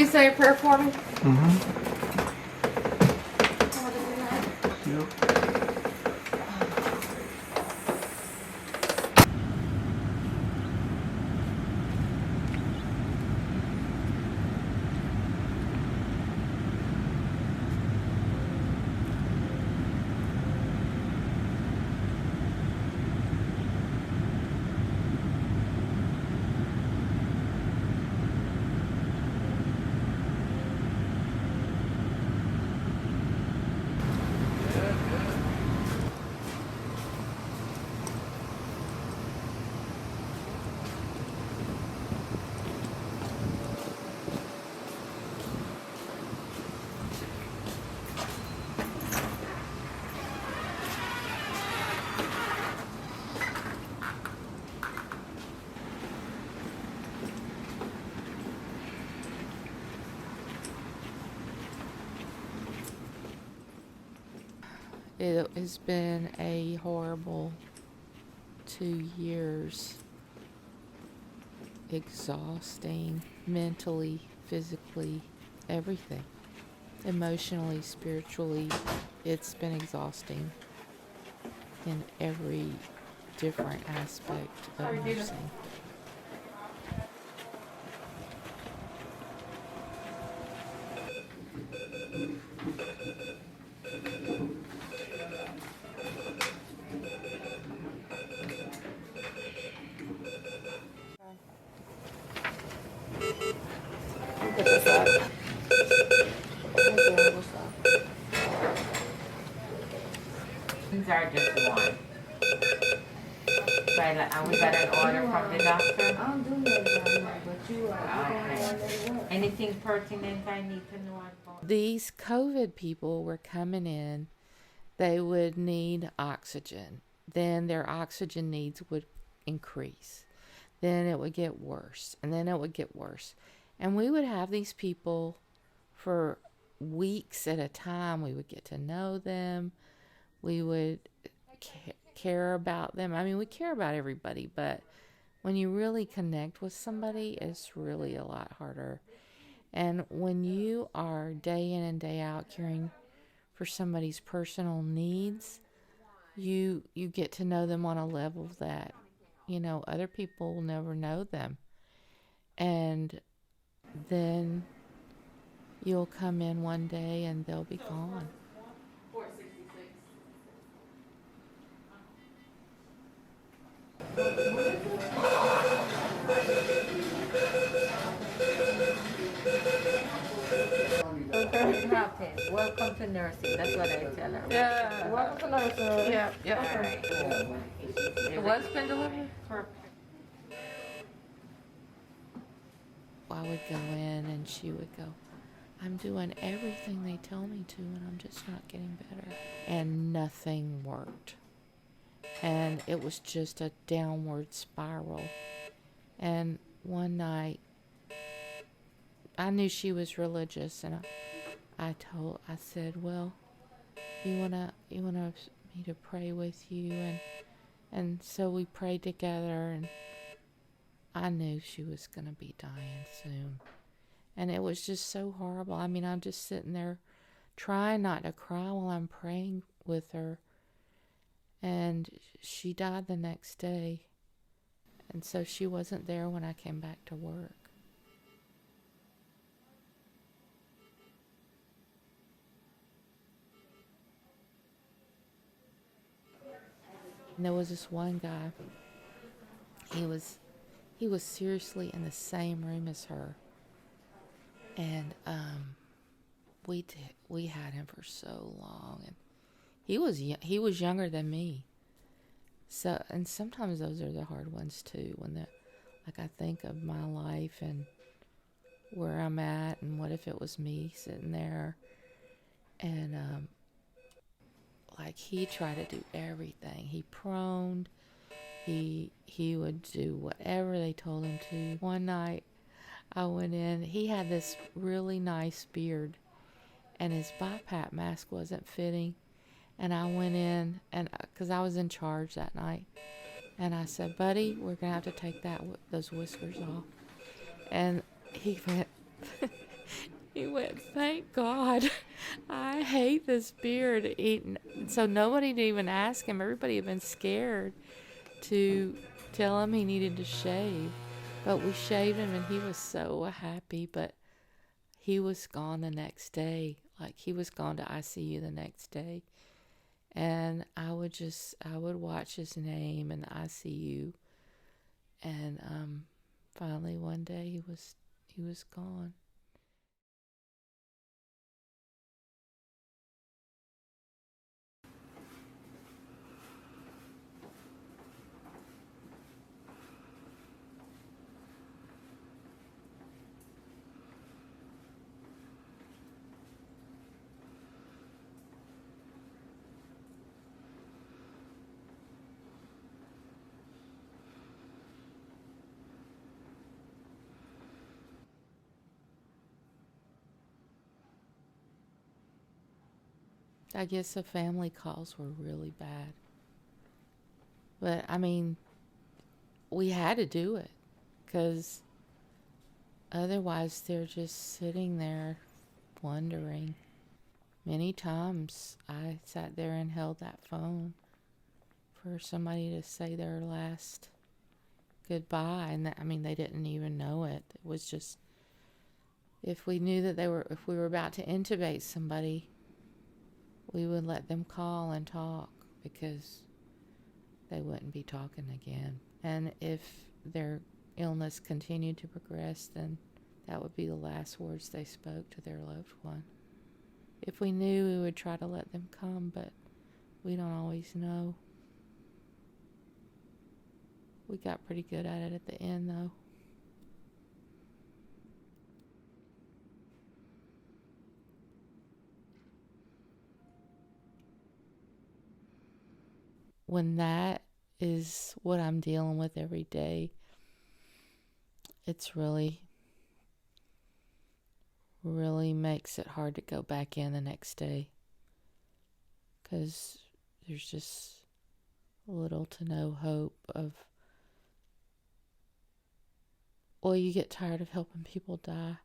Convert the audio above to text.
say a prayer for me? Yep. It has been a horrible 2 years. Exhausting, mentally, physically, everything. Emotionally, spiritually, it's been exhausting in every different aspect of nursing. These are just one. Right, and we got an order from the doctor. I don't do that, but you Okay. Anything pertinent I need to know about? These COVID people were coming in, they would need oxygen. Then their oxygen needs would increase. Then it would get worse, and then it would get worse. And we would have these people for weeks at a time. We would get to know them. We would care about them. I mean, we care about everybody, but when you really connect with somebody, it's really a lot harder. And when you are day in and day out caring for somebody's personal needs, you get to know them on a level that, other people will never know them. And then you'll come in one day and they'll be gone. Welcome to nursing. That's what I tell her. Yeah. Welcome to nursing. Yeah. All right. What's been delivered? I would go in and she would go, I'm doing everything they tell me to and I'm just not getting better. And nothing worked. And it was just a downward spiral. And one night, I knew she was religious, and I said, well, you wanna me to pray with you? And so we prayed together, and I knew she was gonna be dying soon. And it was just so horrible. I mean, I'm just sitting there trying not to cry while I'm praying with her. And she died the next day. And so she wasn't there when I came back to work. And there was this one guy. He was seriously in the same room as her. And we had him for so long, and he was younger than me. So, and sometimes those are the hard ones too, when I think of my life and where I'm at, and what if it was me sitting there, and he tried to do everything. He proned. He would do whatever they told him to. One night, I went in. He had this really nice beard, and his BiPAP mask wasn't fitting. And I went in, and because I was in charge that night, and I said, "Buddy, we're gonna have to take those whiskers off." And he went, He went, thank God. I hate this beard. So nobody didn't even ask him. Everybody had been scared to tell him he needed to shave. But we shaved him and he was so happy. But he was gone the next day. Like, he was gone to ICU the next day. And I would watch his name in the ICU. And finally one day he was gone. I guess the family calls were really bad. But, I mean, we had to do it because otherwise they're just sitting there wondering. Many times I sat there and held that phone for somebody to say their last goodbye. And I mean, they didn't even know it. It was just, if we knew that if we were about to intubate somebody, we would let them call and talk because they wouldn't be talking again. And if their illness continued to progress, then that would be the last words they spoke to their loved one. If we knew, we would try to let them come, but we don't always know. We got pretty good at it at the end, though. When that is what I'm dealing with every day, it's really makes it hard to go back in the next day because there's just little to no hope of, well, you get tired of helping people die.